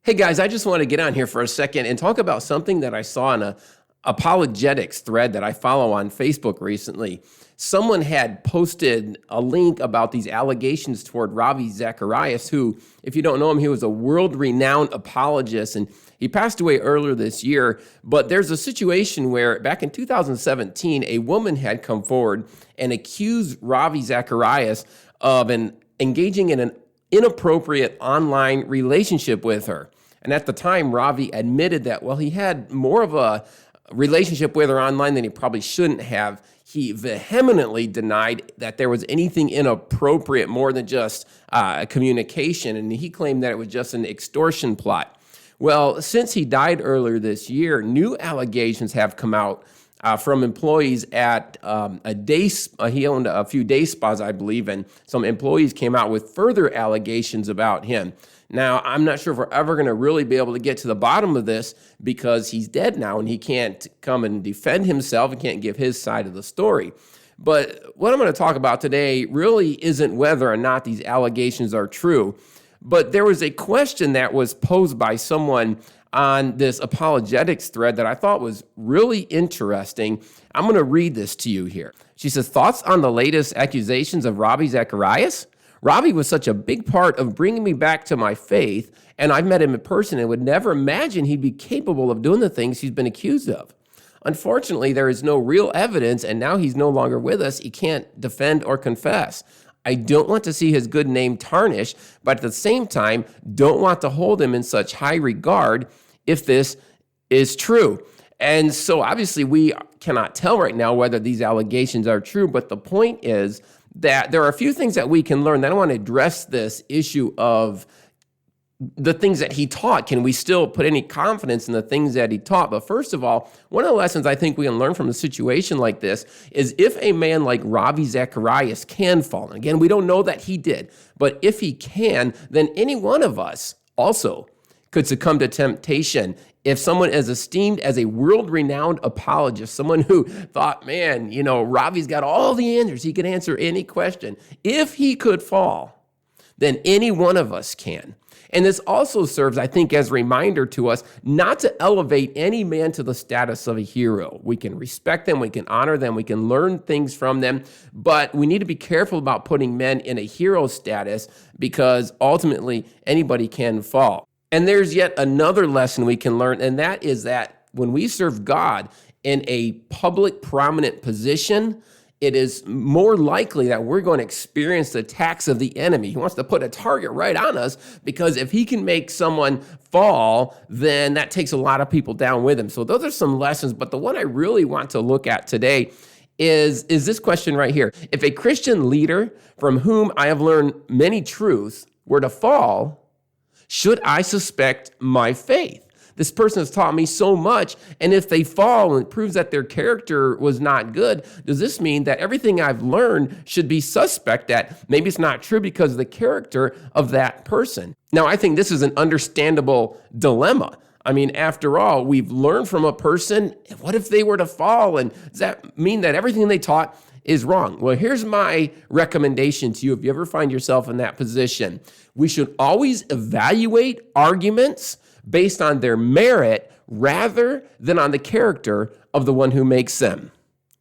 Hey guys, I just want to get on here for a second and talk about something that I saw in a apologetics thread that I follow on Facebook recently. Someone had posted a link about these allegations toward Ravi Zacharias, who, if you don't know him, he was a world-renowned apologist, and he passed away earlier this year. But there's a situation where back in 2017, a woman had come forward and accused Ravi Zacharias of engaging in an inappropriate online relationship with her. And at the time, Ravi admitted that, well, he had more of a relationship with her online than he probably shouldn't have. He vehemently denied that there was anything inappropriate more than just communication, and he claimed that it was just an extortion plot. Well, since he died earlier this year, new allegations have come out from employees at he owned a few day spas, I believe, and some employees came out with further allegations about him. Now, I'm not sure if we're ever going to really be able to get to the bottom of this because he's dead now and he can't come and defend himself and can't give his side of the story. But what I'm going to talk about today really isn't whether or not these allegations are true. But there was a question that was posed by someone on this apologetics thread that I thought was really interesting. I'm going to read this to you here. She says, thoughts on the latest accusations of Ravi Zacharias? Ravi was such a big part of bringing me back to my faith, and I've met him in person and would never imagine he'd be capable of doing the things he's been accused of. Unfortunately, there is no real evidence, and now he's no longer with us. He can't defend or confess. I don't want to see his good name tarnished, but at the same time, don't want to hold him in such high regard if this is true. And so obviously we cannot tell right now whether these allegations are true, but the point is that there are a few things that we can learn. I don't want to address this issue of the things that he taught. Can we still put any confidence in the things that he taught? But first of all, one of the lessons I think we can learn from a situation like this is if a man like Ravi Zacharias can fall, and again, we don't know that he did, but if he can, then any one of us also could succumb to temptation. If someone is esteemed as a world-renowned apologist, someone who thought, man, Ravi's got all the answers, he can answer any question. If he could fall, then any one of us can. And this also serves, I think, as a reminder to us not to elevate any man to the status of a hero. We can respect them, we can honor them, we can learn things from them, but we need to be careful about putting men in a hero status because ultimately anybody can fall. And there's yet another lesson we can learn, and that is that when we serve God in a public, prominent position, it is more likely that we're going to experience the attacks of the enemy. He wants to put a target right on us because if he can make someone fall, then that takes a lot of people down with him. So those are some lessons, but the one I really want to look at today is this question right here. If a Christian leader from whom I have learned many truths were to fall, should I suspect my faith? This person has taught me so much, and if they fall and it proves that their character was not good, does this mean that everything I've learned should be suspect, that maybe it's not true because of the character of that person? Now, I think this is an understandable dilemma. I mean, after all, we've learned from a person. What if they were to fall? And does that mean that everything they taught is wrong? Well, here's my recommendation to you if you ever find yourself in that position. We should always evaluate arguments based on their merit rather than on the character of the one who makes them.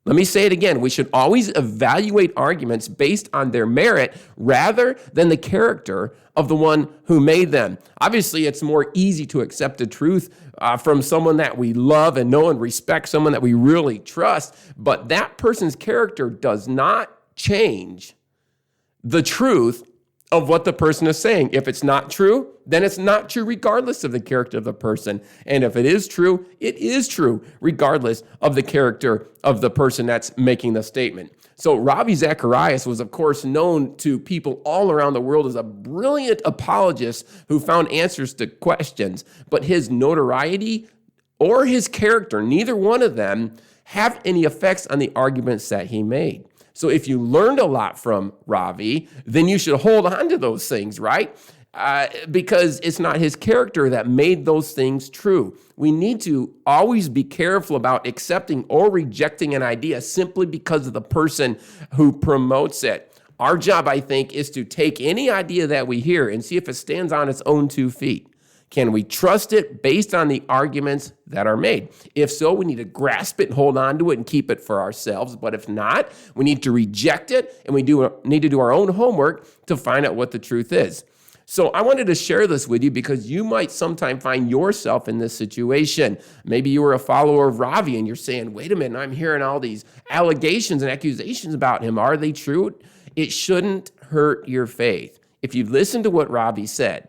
Let me say it again. We should always evaluate arguments based on their merit rather than the character of the one who made them. Obviously, it's more easy to accept the truth from someone that we love and know and respect, someone that we really trust, but that person's character does not change the truth of what the person is saying. If it's not true, then it's not true regardless of the character of the person. And if it is true, it is true regardless of the character of the person that's making the statement. So Ravi Zacharias was, of course, known to people all around the world as a brilliant apologist who found answers to questions. But his notoriety or his character, neither one of them have any effects on the arguments that he made. So if you learned a lot from Ravi, then you should hold on to those things, right? Because it's not his character that made those things true. We need to always be careful about accepting or rejecting an idea simply because of the person who promotes it. Our job, I think, is to take any idea that we hear and see if it stands on its own 2 feet. Can we trust it based on the arguments that are made? If so, we need to grasp it and hold on to it and keep it for ourselves. But if not, we need to reject it, and we need to do our own homework to find out what the truth is. So I wanted to share this with you because you might sometime find yourself in this situation. Maybe you were a follower of Ravi and you're saying, wait a minute, I'm hearing all these allegations and accusations about him. Are they true? It shouldn't hurt your faith. If you listen to what Ravi said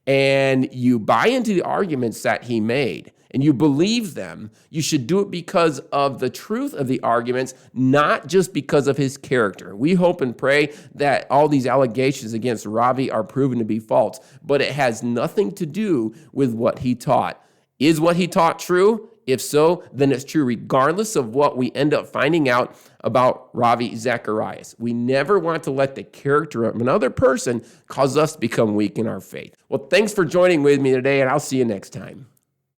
and you buy into the arguments that he made and you believe them, you should do it because of the truth of the arguments, not just because of his character. We hope and pray that all these allegations against Ravi are proven to be false, but it has nothing to do with what he taught. Is what he taught true? If so, then it's true regardless of what we end up finding out about Ravi Zacharias. We never want to let the character of another person cause us to become weak in our faith. Well, thanks for joining with me today, and I'll see you next time.